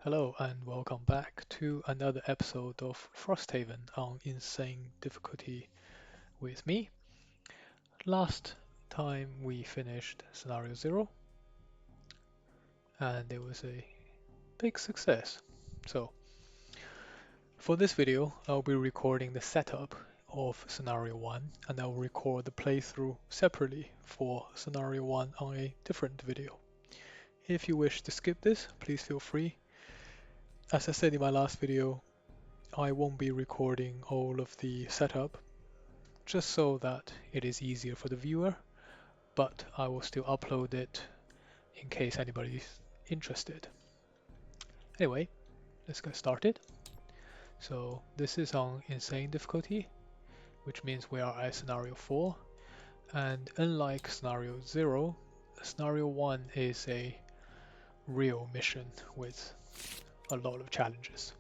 Hello and welcome back to another episode of Frosthaven on Insane Difficulty with me. Last time we finished Scenario 0 and it was a big success. So for this video I'll be recording the setup of Scenario 1 and I'll record the playthrough separately for Scenario 1 on a different video. If you wish to skip this, please feel free. As I said in my last video, I won't be recording all of the setup just so that it is easier for the viewer, but I will still upload it in case anybody's interested. Anyway, let's get started. So this is on Insane difficulty, which means we are at Scenario 4, and unlike Scenario 0, Scenario 1 is a real mission with a lot of challenges.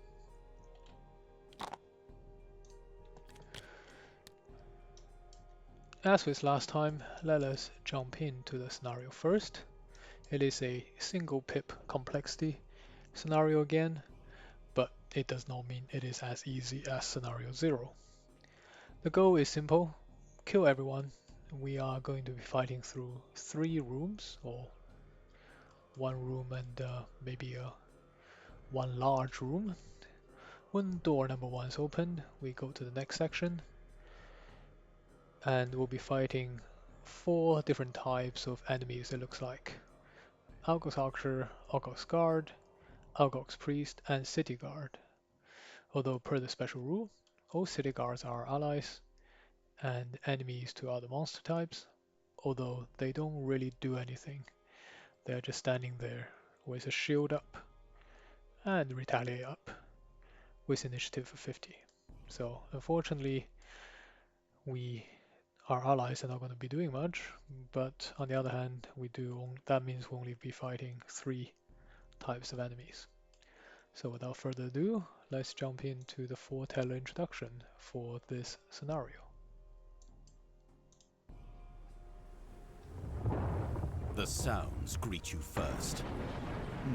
As with last time, let us jump into the scenario first. It is a single pip complexity scenario again, but it does not mean it is as easy as scenario 0. The goal is simple, kill everyone. We are going to be fighting through 3 rooms, or 1 room and maybe one large room. When door number 1 is opened, we go to the next section, and we'll be fighting 4 different types of enemies it looks like. Algox Archer, Algox Guard, Algox Priest, and City Guard. Although per the special rule, all City Guards are allies and enemies to other monster types, although they don't really do anything. They're just standing there with a shield up and retaliate up with initiative of 50. So unfortunately, our allies are not going to be doing much, but on the other hand, that means we only be fighting 3 types of enemies. So without further ado, let's jump into the foreteller introduction for this scenario. The sounds greet you first.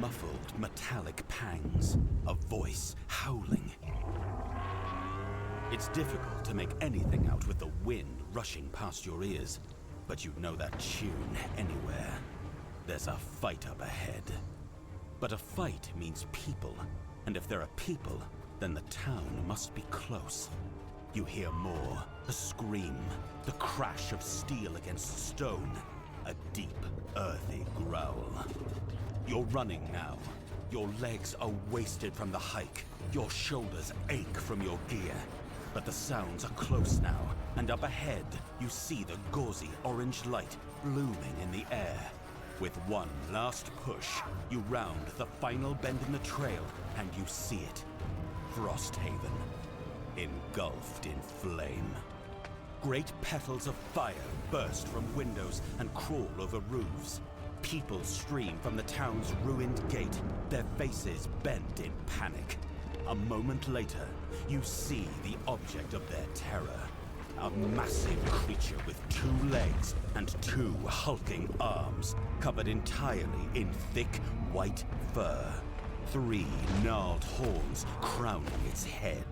Muffled metallic pangs, a voice howling. It's difficult to make anything out with the wind rushing past your ears, but you know that tune anywhere. There's a fight up ahead. But a fight means people, and if there are people, then the town must be close. You hear more, a scream, the crash of steel against stone, a deep, earthy growl. You're running now. Your legs are wasted from the hike. Your shoulders ache from your gear. But the sounds are close now, and up ahead, you see the gauzy orange light blooming in the air. With one last push, you round the final bend in the trail, and you see it. Frosthaven, engulfed in flame. Great petals of fire burst from windows and crawl over roofs. People stream from the town's ruined gate, their faces bent in panic. A moment later, you see the object of their terror. A massive creature with 2 legs and 2 hulking arms, covered entirely in thick white fur. 3 gnarled horns crowning its head.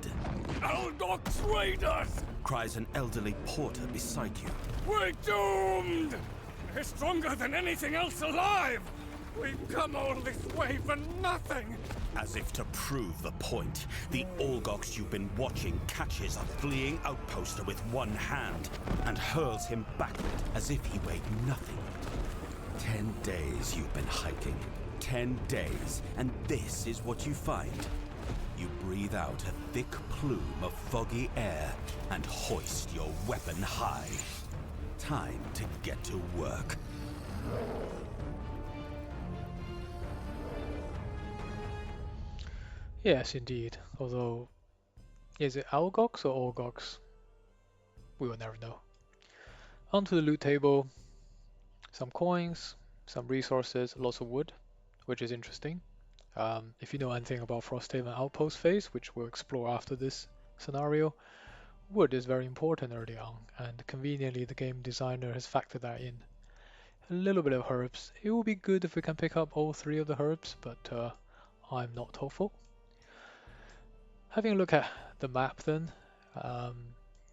Algox Raiders! Cries an elderly porter beside you. We're doomed! They're stronger than anything else alive! We've come all this way for nothing! As if to prove the point, the Algox you've been watching catches a fleeing outposter with one hand and hurls him backward as if he weighed nothing. 10 days you've been hiking. 10 days, and this is what you find. You breathe out a thick plume of foggy air and hoist your weapon high. Time to get to work. Yes, indeed. Although, is it Algox or Orgox? We will never know. Onto the loot table. Some coins, some resources, lots of wood, which is interesting. If you know anything about Frosthaven Outpost phase, which we'll explore after this scenario, wood is very important early on, and conveniently the game designer has factored that in. A little bit of herbs. It would be good if we can pick up all 3 of the herbs, but I'm not hopeful. Having a look at the map then,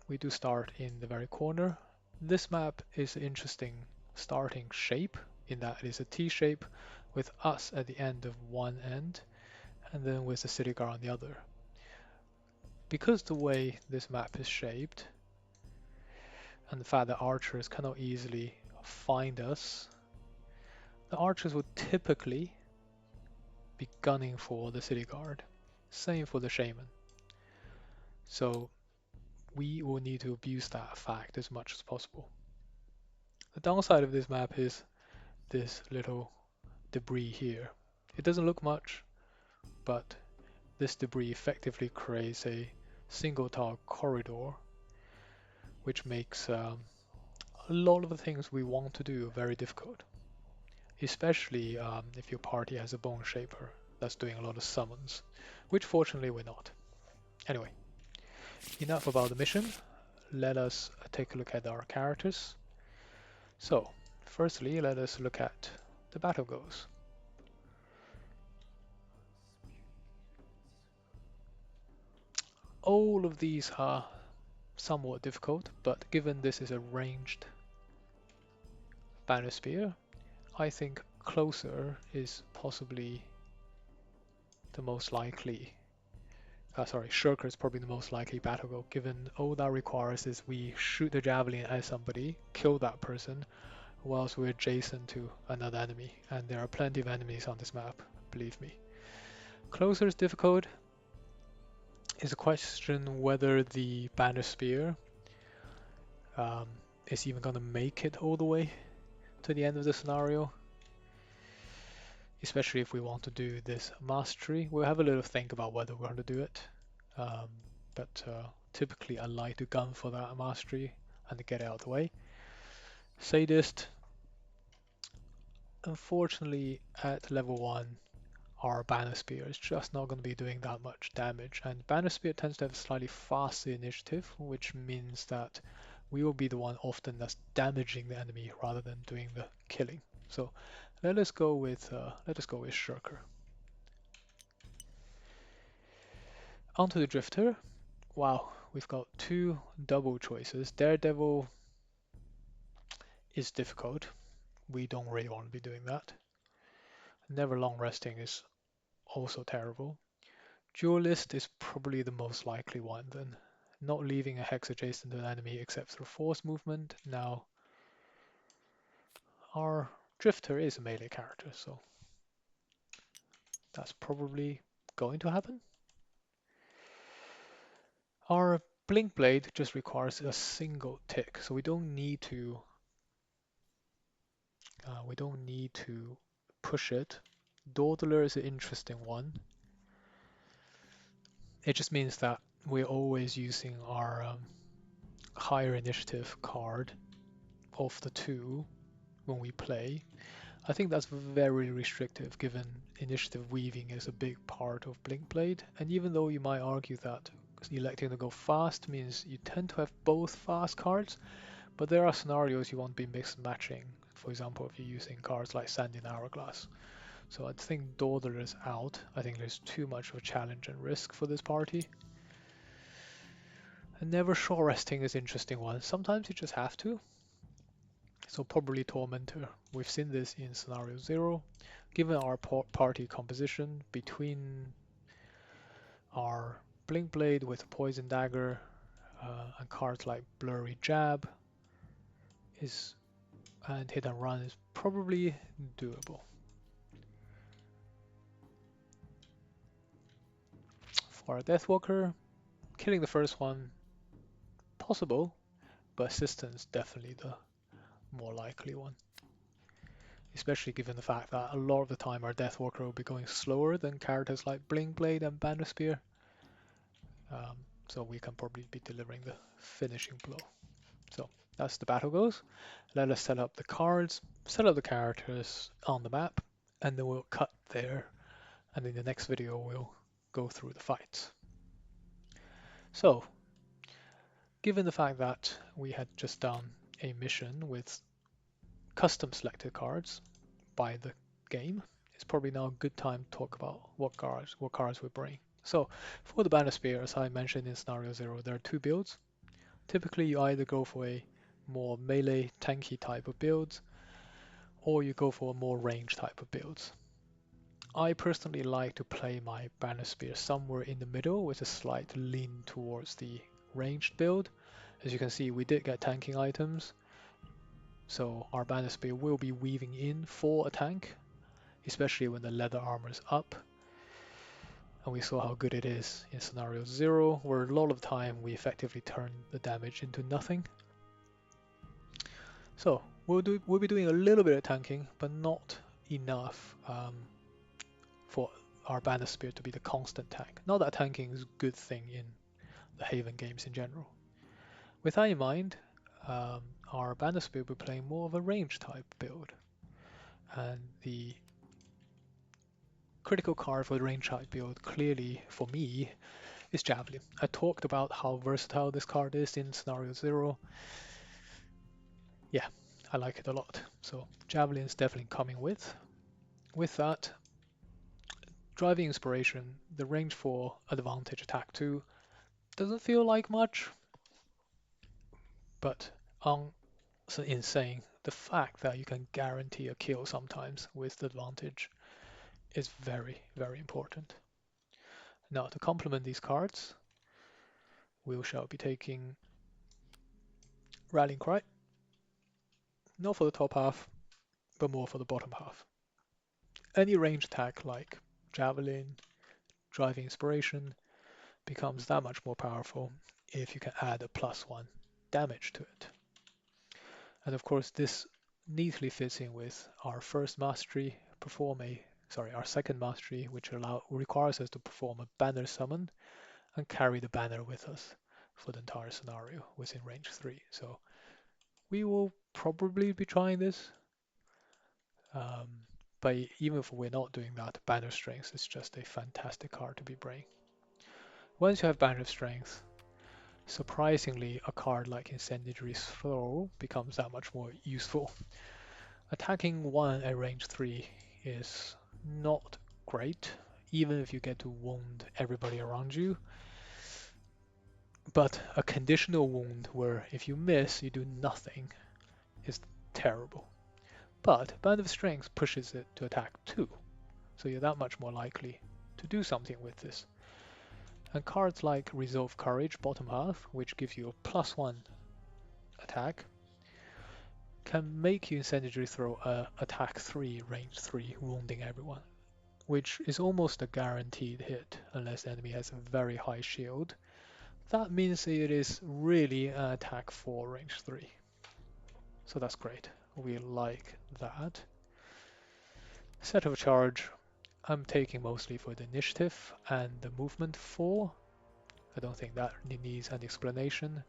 we do start in the very corner. This map is an interesting starting shape in that it is a T shape with us at the end of one end and then with the city guard on the other. Because the way this map is shaped and the fact that archers cannot easily find us, the archers would typically be gunning for the city guard. Same for the shaman. So we will need to abuse that fact as much as possible. The downside of this map is this little debris here. It doesn't look much, but this debris effectively creates a single tile corridor, which makes a lot of the things we want to do very difficult, especially if your party has a bone shaper that's doing a lot of summons, which fortunately we're not. Anyway, enough about the mission. Let us take a look at our characters. So, firstly, let us look at the battle goals. All of these are somewhat difficult, but given this is a ranged Bannerspear, I think closer is possibly the most likely. Shirker is probably the most likely battle goal, given all that requires is we shoot the javelin at somebody, kill that person, whilst we're adjacent to another enemy, and there are plenty of enemies on this map, believe me. Closer is difficult. It's a question whether the Bannerspear is even going to make it all the way to the end of the scenario, especially if we want to do this mastery. We'll have a little think about whether we're going to do it, but typically I like to gun for that mastery and to get it out of the way. Sadist, unfortunately at level 1 our Bannerspear is just not going to be doing that much damage, and Bannerspear tends to have a slightly faster initiative, which means that we will be the one often that's damaging the enemy rather than doing the killing. So let us go with Shirker. Onto the Drifter. Wow, we've got two double choices. Daredevil is difficult. We don't really want to be doing that. Never long resting is also terrible. Duelist is probably the most likely one then. Not leaving a hex adjacent to an enemy except through force movement. Now, our Drifter is a melee character, so that's probably going to happen. Our Blinkblade just requires a single tick, so we don't need to push it. Dawdler is an interesting one. It just means that we're always using our higher initiative card of the two when we play. I think that's very restrictive given initiative weaving is a big part of Blinkblade, and even though you might argue that electing to go fast means you tend to have both fast cards, but there are scenarios you want to be mixed matching. For example, if you're using cards like Sand in Hourglass. So I think Dawdler is out. I think there's too much of a challenge and risk for this party. And never short resting is an interesting one. Sometimes you just have to. So probably Tormentor. We've seen this in scenario 0. Given our party composition between our Blinkblade with a Poison Dagger and cards like Blurry Jab and Hit and Run is probably doable. For a Deathwalker, killing the first one, possible, but assistance definitely the more likely one. Especially given the fact that a lot of the time our Deathwalker will be going slower than characters like Blinkblade and Bannerspear. So we can probably be delivering the finishing blow. So that's the battle goes. Let us set up the cards, set up the characters on the map, and then we'll cut there. And in the next video, we'll go through the fights. So, given the fact that we had just done a mission with custom selected cards by the game, it's probably now a good time to talk about what cards we bring. So for the Bannerspear, as I mentioned in Scenario 0, there are two builds. Typically, you either go for a more melee tanky type of builds, or you go for a more range type of builds. I personally like to play my Bannerspear somewhere in the middle with a slight lean towards the ranged build. As you can see, we did get tanking items, so our Bannerspear will be weaving in for a tank, especially when the leather armor is up. And we saw how good it is in Scenario 0, where a lot of the time we effectively turn the damage into nothing. So we'll be doing a little bit of tanking, but not enough for our Bannerspear to be the constant tank. Not that tanking is a good thing in the Haven games in general. With that in mind, our Bannerspear will be playing more of a range type build. And the critical card for the range type build, clearly for me, is Javelin. I talked about how versatile this card is in Scenario 0. Yeah, I like it a lot. So Javelin is definitely coming with. With that, Driving Inspiration, the range 4 advantage attack 2 doesn't feel like much, but in saying the fact that you can guarantee a kill sometimes with the advantage is very, very important. Now, to complement these cards, we shall be taking Rallying Cry, not for the top half, but more for the bottom half. Any range attack like Javelin, Driving Inspiration becomes that much more powerful if you can add a +1 damage to it. And of course, this neatly fits in with our first mastery, our second mastery, which requires us to perform a banner summon and carry the banner with us for the entire scenario within range 3. So we will probably be trying this. But even if we're not doing that, Banner Strength is just a fantastic card to be bringing. Once you have Banner Strength, surprisingly, a card like Incendiary Throw becomes that much more useful. Attacking 1 at range 3 is not great, even if you get to wound everybody around you. But a conditional wound where if you miss, you do nothing is terrible. But Band of Strength pushes it to attack 2, so you're that much more likely to do something with this. And cards like Resolve Courage, bottom half, which gives you a +1 attack, can make you Incendiary Throw attack 3, range 3, wounding everyone, which is almost a guaranteed hit unless the enemy has a very high shield. That means it is really an attack 4, range 3. So that's great. We like that. Set of charge, I'm taking mostly for the initiative and the movement 4. I don't think that needs an explanation.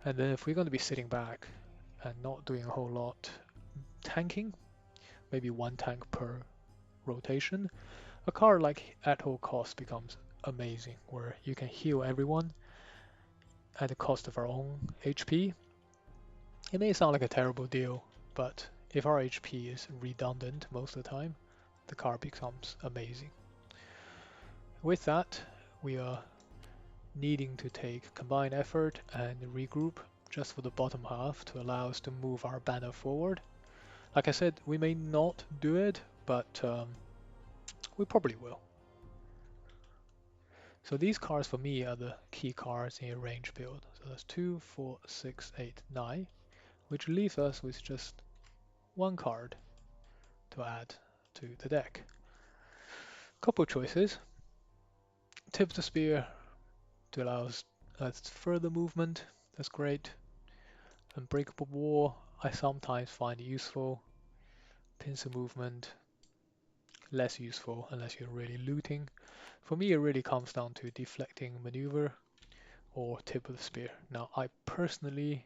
And then if we're going to be sitting back and not doing a whole lot tanking, maybe 1 tank per rotation, a card like At All Cost becomes amazing, where you can heal everyone at the cost of our own HP. It may sound like a terrible deal, but if our HP is redundant most of the time, the card becomes amazing. With that, we are needing to take combined effort and regroup just for the bottom half to allow us to move our banner forward. Like I said, we may not do it, but we probably will. So these cards for me are the key cards in a range build. So that's 2, 4, 6, 8, 9, which leaves us with just 1 card to add to the deck. Couple choices. Tip the Spear to allow us further movement. That's great. Unbreakable War, I sometimes find useful. Pincer Movement, less useful unless you're really looting. For me, it really comes down to Deflecting Maneuver or Tip of the Spear. Now, I personally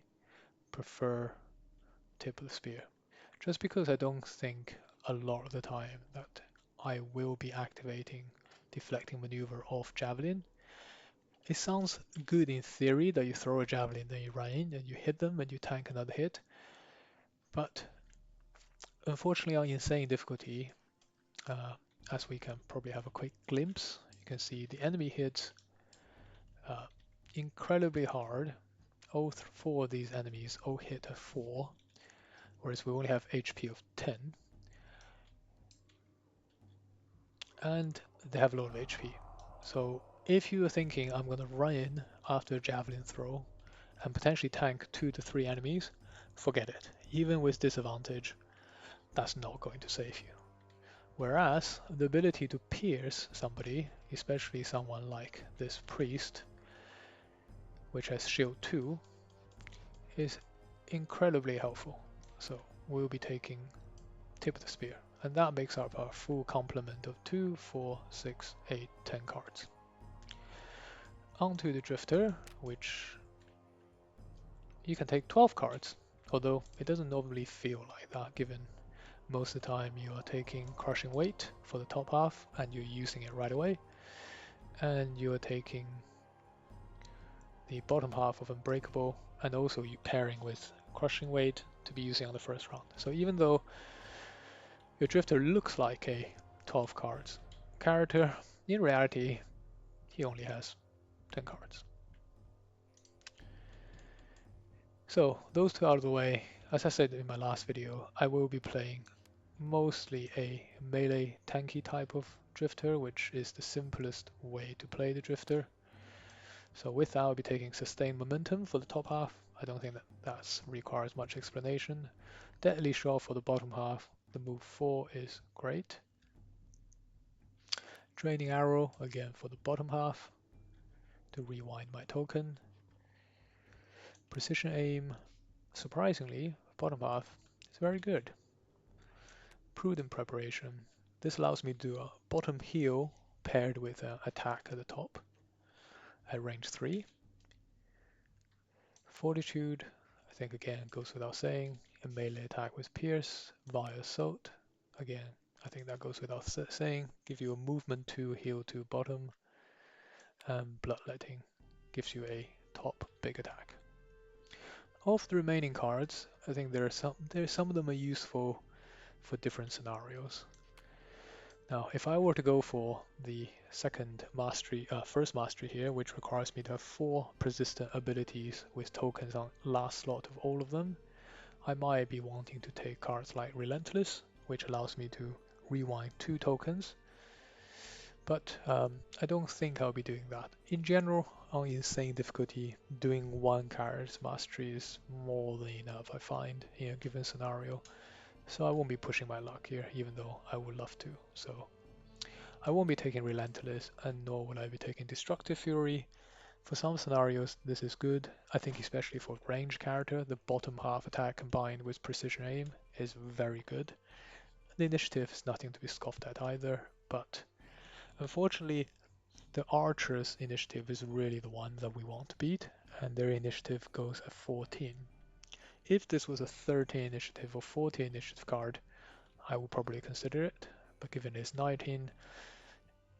prefer Tip of the Spear, just because I don't think a lot of the time that I will be activating Deflecting Maneuver off Javelin. It sounds good in theory that you throw a Javelin, then you run in and you hit them and you tank another hit, but unfortunately on Insane difficulty, as we can probably have a quick glimpse. You can see the enemy hits uh, incredibly hard. All four of these enemies all hit a 4, whereas we only have HP of 10, and they have a lot of HP. So if you are thinking I'm going to run in after a javelin throw and potentially tank 2 to 3 enemies, forget it. Even with disadvantage, that's not going to save you. Whereas the ability to pierce somebody, especially someone like this priest, which has shield 2, is incredibly helpful. So we'll be taking tip of the spear, and that makes up our full complement of 2, 4, 6, 8, 10 cards. Onto the drifter, which you can take 12 cards, although it doesn't normally feel like that, given most of the time you are taking crushing weight for the top half and you're using it right away, and you're taking the bottom half of unbreakable and also you pairing with crushing weight to be using on the first round. So even though your drifter looks like a 12 cards character, in reality he only has 10 cards. So those two out of the way, as I said in my last video, I will be playing mostly a melee tanky type of drifter, which is the simplest way to play the drifter. So with that, I'll be taking sustained momentum for the top half. I don't think that requires much explanation. Deadly shot for the bottom half. The move 4 is great. Draining arrow again for the bottom half to rewind my token. Precision aim, surprisingly, bottom half is very good. Prudent preparation. This allows me to do a bottom heal paired with an attack at the top at range 3. Fortitude, I think again goes without saying. A melee attack with Pierce via Assault. Again, I think that goes without saying. Give you a movement 2, heal 2 bottom. And Bloodletting gives you a top big attack. Of the remaining cards, I think some of them are useful for different scenarios. Now, if I were to go for the first mastery here, which requires me to have 4 persistent abilities with tokens on last slot of all of them, I might be wanting to take cards like Relentless, which allows me to rewind 2 tokens, but I don't think I'll be doing that. In general, on insane difficulty, doing 1 card's mastery is more than enough, I find, in a given scenario. So I won't be pushing my luck here, even though I would love to. So I won't be taking Relentless, and nor will I be taking Destructive Fury. For some scenarios, this is good. I think especially for range character, the bottom half attack combined with precision aim is very good. The initiative is nothing to be scoffed at either, but unfortunately, the archer's initiative is really the one that we want to beat, and their initiative goes at 14. If this was a 13 initiative or 14 initiative card, I would probably consider it, but given it's 19,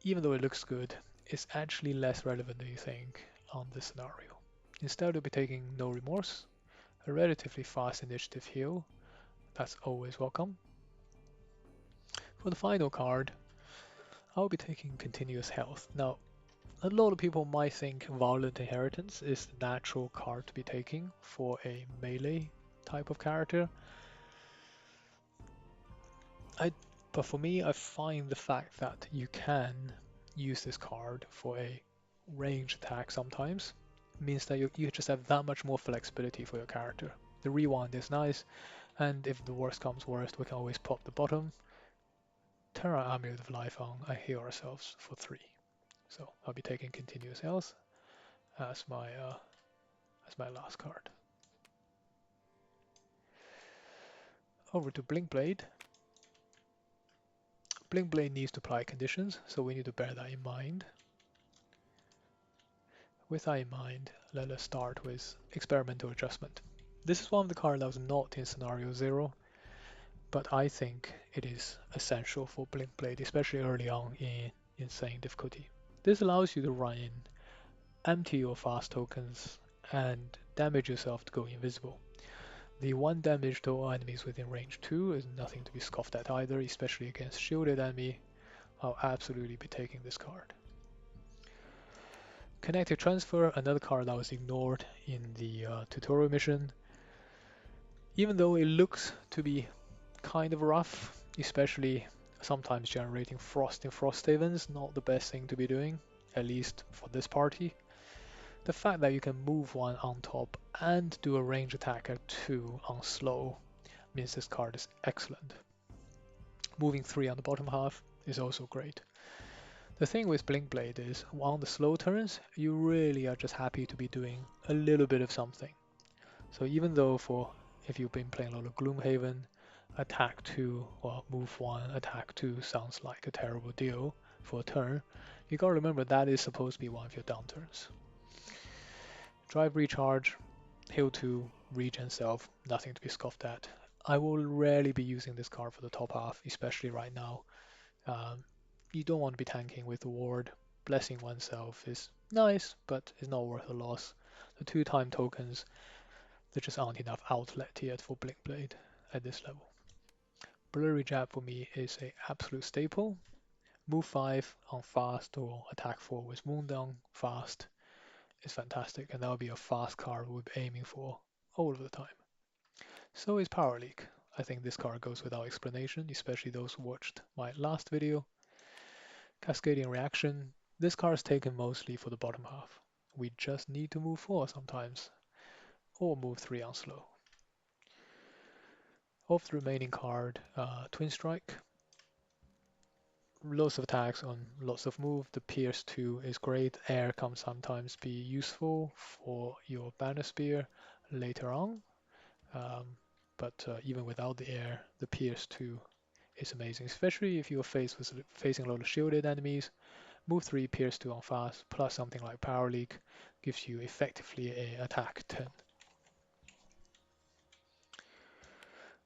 even though it looks good, it's actually less relevant than you think on this scenario. Instead, we'll be taking No Remorse, a relatively fast initiative heal, that's always welcome. For the final card, I'll be taking Continuous Health. Now, a lot of people might think Violent Inheritance is the natural card to be taking for a melee type of character. But for me, I find the fact that you can use this card for a range attack sometimes means that you just have that much more flexibility for your character. The rewind is nice, and if the worst comes worst, we can always pop the bottom, turn our Amulet of Life on, and heal ourselves for 3. So I'll be taking Continuous Health as my last card. Over to Blinkblade. Blinkblade needs to apply conditions, so we need to bear that in mind. With that in mind, let us start with Experimental Adjustment. This is one of the cards that was not in Scenario 0, but I think it is essential for Blinkblade, especially early on in insane difficulty. This allows you to run in, empty your fast tokens, and damage yourself to go invisible. The 1 damage to all enemies within range 2 is nothing to be scoffed at either, especially against shielded enemy. I'll absolutely be taking this card. Kinetic Transfer, another card that was ignored in the tutorial mission. Even though it looks to be kind of rough, especially sometimes generating frost in Frosthaven is not the best thing to be doing, at least for this party. The fact that you can move one on top and do a range attack at 2 on slow means this card is excellent. Moving 3 on the bottom half is also great. The thing with Blinkblade is, on the slow turns, you really are just happy to be doing a little bit of something. So even though if you've been playing a lot of Gloomhaven, attack 2 or move 1, attack 2 sounds like a terrible deal for a turn, you gotta remember that is supposed to be one of your down turns. Drive Recharge, Heal 2, Regen Self, nothing to be scoffed at. I will rarely be using this card for the top half, especially right now. You don't want to be tanking with the ward. Blessing oneself is nice, but it's not worth a loss. The 2-time tokens, there just aren't enough outlet yet for Blinkblade at this level. Blurry Jab for me is an absolute staple. Move 5 on fast or attack 4 with Moondown fast is fantastic, and that would be a fast card we'll be aiming for all of the time. So is Power Leak. I think this card goes without explanation, especially those who watched my last video. Cascading Reaction. This card is taken mostly for the bottom half. We just need to move 4 sometimes, or move 3 on slow. Of the remaining card, Twin Strike. Lots of attacks on lots of move. The Pierce 2 is great. Air can sometimes be useful for your Bannerspear later on. But even without the air, the Pierce 2 is amazing, especially if you're facing a lot of shielded enemies. Move 3, Pierce 2 on fast, plus something like Power Leak gives you effectively an attack 10.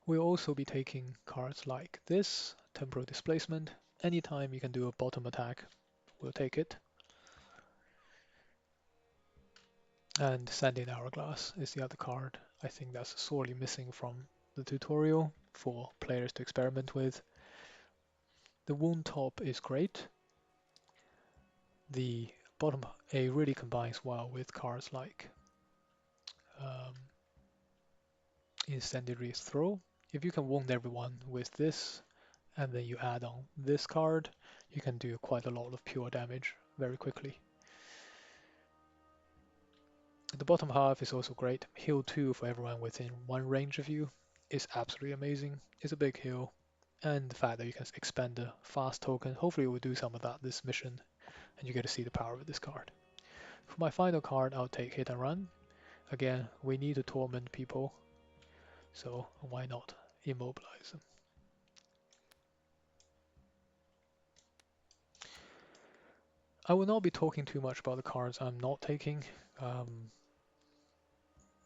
We'll also be taking cards like this, Temporal Displacement. Anytime you can do a bottom attack, we'll take it. And Sanding Hourglass is the other card. I think that's sorely missing from the tutorial for players to experiment with. The Wound Top is great. The bottom A really combines well with cards like Incendiary's Throw. If you can wound everyone with this, and then you add on this card, you can do quite a lot of pure damage very quickly. The bottom half is also great. Heal 2 for everyone within 1 range of you is absolutely amazing. It's a big heal. And the fact that you can expend the fast token, hopefully we'll do some of that this mission, and you get to see the power of this card. For my final card, I'll take Hit and Run. Again, we need to torment people, so why not immobilize them? I will not be talking too much about the cards I'm not taking.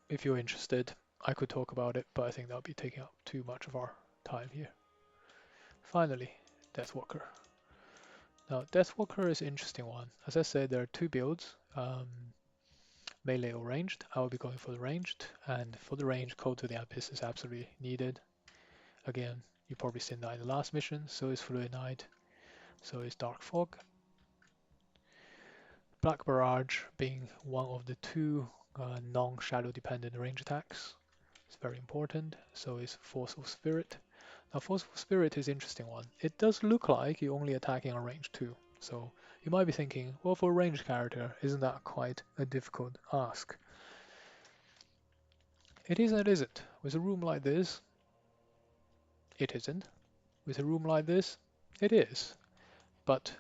If you're interested, I could talk about it, but I think that would be taking up too much of our time here. Finally, Deathwalker. Now, Deathwalker is an interesting one. As I said, there are 2 builds, melee or ranged. I will be going for the ranged, and for the ranged, Code to the Abyss is absolutely needed. Again, you've probably seen that in the last mission, so is Fluid Night, so is Dark Fog. Black Barrage being one of the 2 non-shadow dependent range attacks. It's very important, so is Forceful Spirit. Now, Forceful Spirit is an interesting one. It does look like you're only attacking on range 2, so you might be thinking, well, for a ranged character, isn't that quite a difficult ask? It is and it isn't. With a room like this, it isn't. With a room like this, it is. But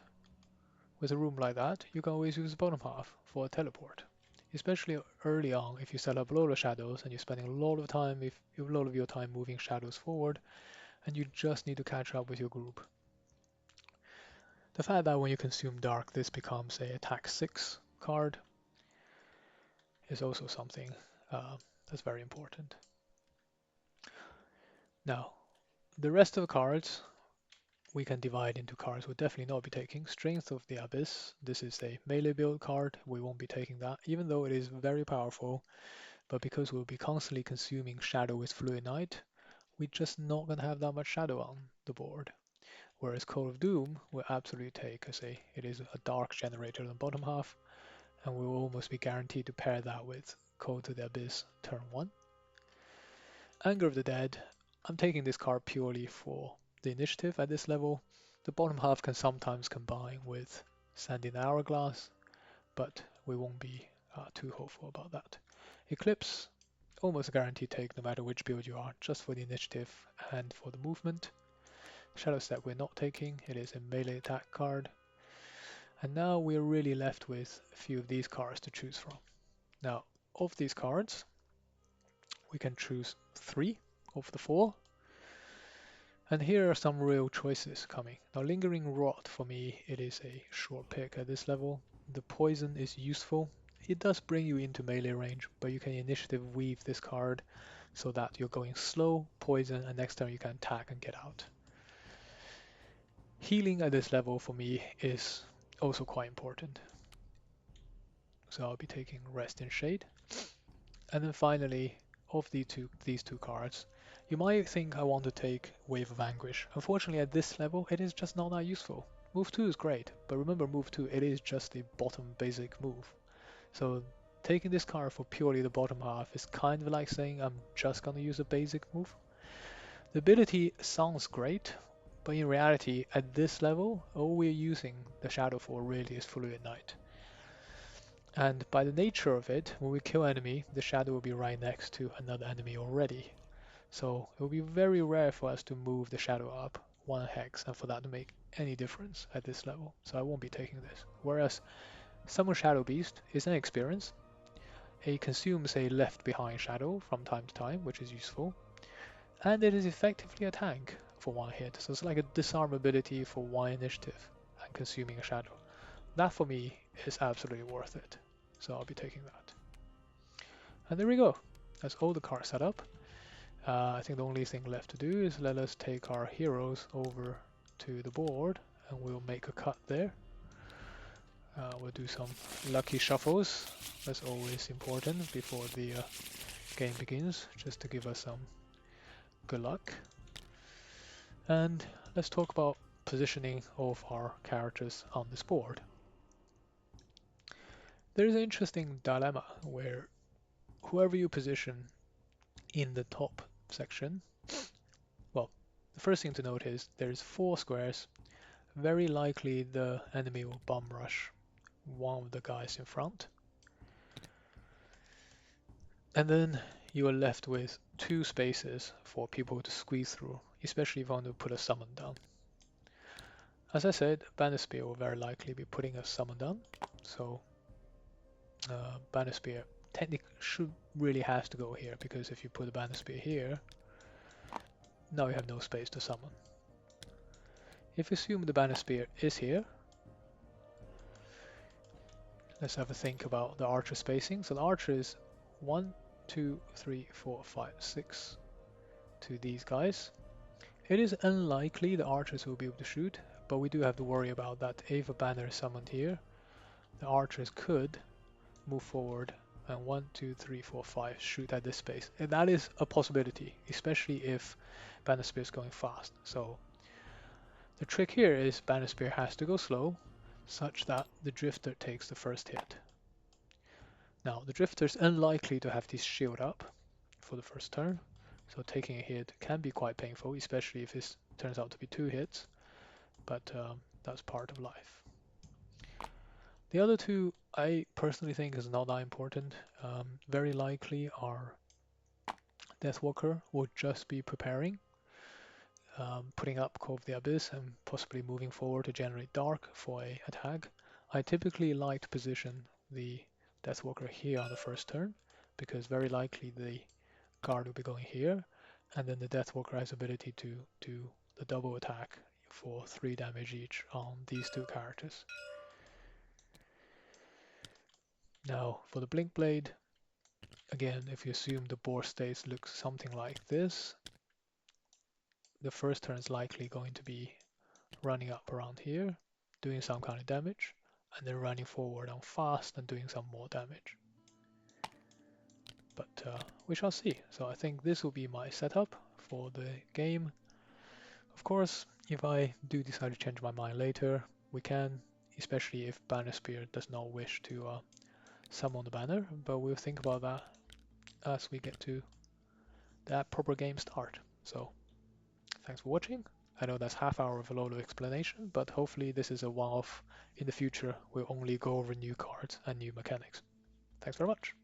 with a room like that, you can always use the bottom half for a teleport. Especially early on, if you set up a lot of shadows and you're spending a lot of your time moving shadows forward, and you just need to catch up with your group. The fact that when you consume dark, this becomes a attack 6 card is also something that's very important. Now, the rest of the cards we can divide into cards we'll definitely not be taking. Strength of the Abyss. This is a melee build card. We won't be taking that, even though it is very powerful. But because we'll be constantly consuming shadow with Fluid Night, we're just not going to have that much shadow on the board. Whereas Code of Doom will absolutely take, it is a dark generator in the bottom half, and we will almost be guaranteed to pair that with Code to the Abyss turn 1. Anger of the Dead, I'm taking this card purely for the initiative at this level. The bottom half can sometimes combine with Sand in the Hourglass, but we won't be too hopeful about that. Eclipse, almost a guaranteed take no matter which build you are, just for the initiative and for the movement. Shadow Step we're not taking, it is a melee attack card. And now we're really left with a few of these cards to choose from. Now, of these cards, we can choose 3 of the 4. And here are some real choices coming. Now, Lingering Rot, for me, it is a short pick at this level. The poison is useful. It does bring you into melee range, but you can initiative weave this card so that you're going slow, poison, and next turn you can attack and get out. Healing at this level for me is also quite important. So I'll be taking Rest in Shade. And then finally, of these two cards, you might think I want to take Wave of Anguish. Unfortunately, at this level, it is just not that useful. Move 2 is great, but remember move 2, it is just the bottom basic move. So taking this card for purely the bottom half is kind of like saying I'm just gonna use a basic move. The ability sounds great, but in reality, at this level, all we're using the Shadow for really is Fluid Knight. And by the nature of it, when we kill enemy, the shadow will be right next to another enemy already. So it will be very rare for us to move the shadow up 1 hex and for that to make any difference at this level. So I won't be taking this. Whereas Summon Shadow Beast is an experience. It consumes a left behind shadow from time to time, which is useful. And it is effectively a tank for 1 hit. So it's like a disarm ability for 1 initiative and consuming a shadow. That for me is absolutely worth it. So I'll be taking that. And there we go. That's all the cards set up. I think the only thing left to do is let us take our heroes over to the board and we'll make a cut there. We'll do some lucky shuffles. That's always important before the game begins, just to give us some good luck. And let's talk about positioning of our characters on this board. There is an interesting dilemma where whoever you position in the top section, well, the first thing to note is there's 4 squares. Very likely the enemy will bum rush one of the guys in front. And then you are left with 2 spaces for people to squeeze through, especially if you want to put a summon down. As I said, Bannerspear will very likely be putting a summon down, so Bannerspear technically should really has to go here, because if you put a Bannerspear here, now you have no space to summon. If you assume the Bannerspear is here, let's have a think about the archer spacing. So the archer is 1, 2, 3, 4, 5, 6 to these guys. It is unlikely the archers will be able to shoot, but we do have to worry about that if a banner is summoned here, the archers could move forward and 1, 2, 3, 4, 5 shoot at this space. And that is a possibility, especially if Bannerspear is going fast. So the trick here is Bannerspear has to go slow, such that the Drifter takes the first hit. Now, the Drifter is unlikely to have this shield up for the first turn, so taking a hit can be quite painful, especially if this turns out to be 2 hits, but that's part of life. The other 2 I personally think is not that important. Very likely our Deathwalker will just be preparing, putting up Cove of the Abyss and possibly moving forward to generate Dark for a attack. I typically like to position the Deathwalker here on the first turn, because very likely the guard will be going here, and then the Deathwalker has ability to do the double attack for 3 damage each on these 2 characters. Now for the Blinkblade, again, if you assume the board states looks something like this, the first turn is likely going to be running up around here, doing some kind of damage, and then running forward on fast and doing some more damage. But we shall see. So I think this will be my setup for the game. Of course, if I do decide to change my mind later, we can, especially if Bannerspear does not wish to summon the banner, but we'll think about that as we get to that proper game start. So, thanks for watching. I know that's half hour of a lot of explanation, but hopefully this is a one-off. In the future, we'll only go over new cards and new mechanics. Thanks very much.